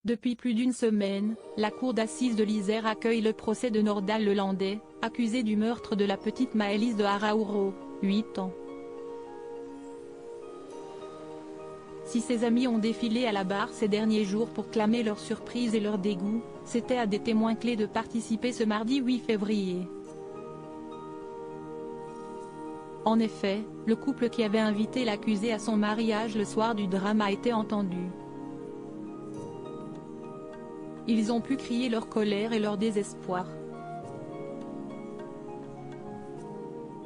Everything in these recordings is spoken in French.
Depuis plus d'une semaine, la cour d'assises de l'Isère accueille le procès de Nordal Lelandais, accusé du meurtre de la petite Maëlys de Araouro, 8 ans. Si ses amis ont défilé à la barre ces derniers jours pour clamer leur surprise et leur dégoût, c'était à des témoins clés de participer ce mardi 8 février. En effet, le couple qui avait invité l'accusé à son mariage le soir du drame a été entendu. Ils ont pu crier leur colère et leur désespoir.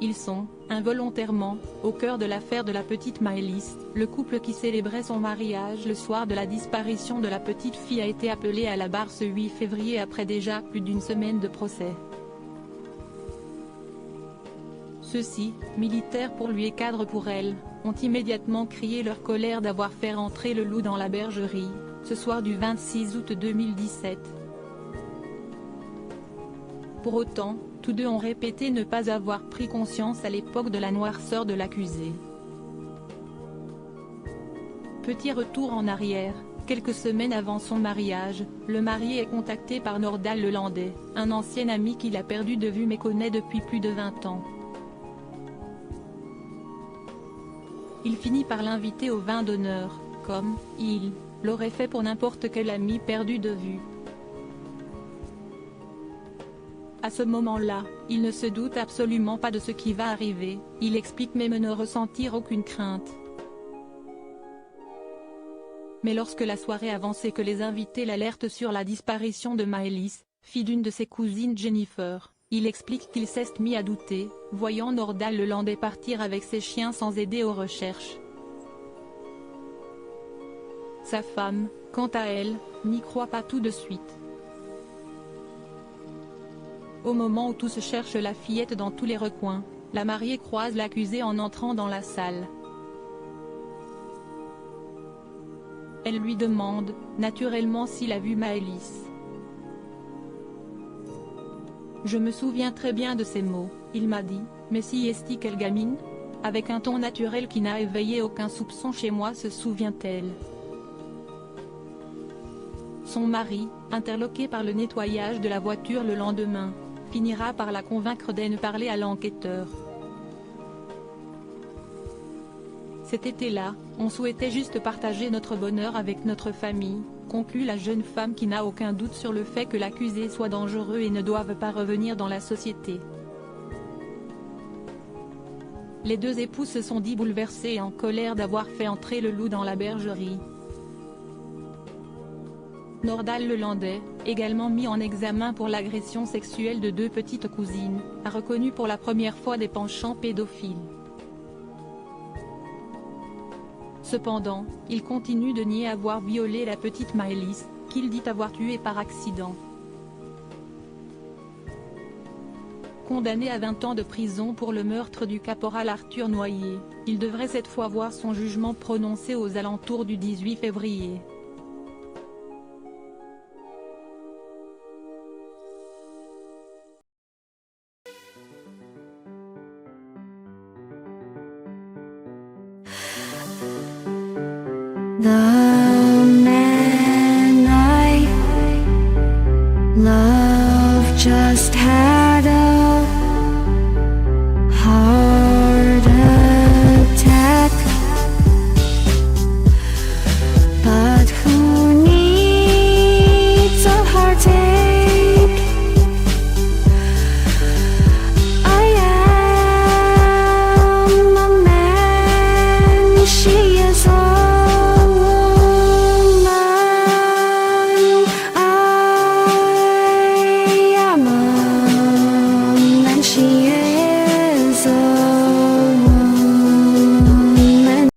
Ils sont, involontairement, au cœur de l'affaire de la petite Maëlys. Le couple qui célébrait son mariage le soir de la disparition de la petite fille a été appelé à la barre ce 8 février après déjà plus d'une semaine de procès. Ceux-ci, militaires pour lui et cadres pour elle, ont immédiatement crié leur colère d'avoir fait rentrer le loup dans la bergerie, ce soir du 26 août 2017. Pour autant, tous deux ont répété ne pas avoir pris conscience à l'époque de la noirceur de l'accusé. Petit retour en arrière, quelques semaines avant son mariage, le marié est contacté par Nordal Lelandais, un ancien ami qu'il a perdu de vue mais connaît depuis plus de 20 ans. Il finit par l'inviter au vin d'honneur, comme il l'aurait fait pour n'importe quel ami perdu de vue. À ce moment-là, il ne se doute absolument pas de ce qui va arriver, il explique même ne ressentir aucune crainte. Mais lorsque la soirée avance et que les invités l'alertent sur la disparition de Maëlys, fille d'une de ses cousines Jennifer, il explique qu'il s'est mis à douter, voyant Nordal Lelandais partir avec ses chiens sans aider aux recherches. Sa femme, quant à elle, n'y croit pas tout de suite. Au moment où tous cherchent la fillette dans tous les recoins, la mariée croise l'accusé en entrant dans la salle. Elle lui demande, naturellement s'il a vu Maëlys. Je me souviens très bien de ces mots, il m'a dit, mais si est-ce quelle gamine ? Avec un ton naturel qui n'a éveillé aucun soupçon chez moi se souvient-elle. Son mari, interloqué par le nettoyage de la voiture le lendemain, finira par la convaincre de ne parler à l'enquêteur. Cet été-là, on souhaitait juste partager notre bonheur avec notre famille, conclut la jeune femme qui n'a aucun doute sur le fait que l'accusé soit dangereux et ne doive pas revenir dans la société. Les deux époux se sont dit bouleversés et en colère d'avoir fait entrer le loup dans la bergerie. Nordal Lelandais, également mis en examen pour l'agression sexuelle de deux petites cousines, a reconnu pour la première fois des penchants pédophiles. Cependant, il continue de nier avoir violé la petite Maëlys, qu'il dit avoir tuée par accident. Condamné à 20 ans de prison pour le meurtre du caporal Arthur Noyer, il devrait cette fois voir son jugement prononcé aux alentours du 18 février. 나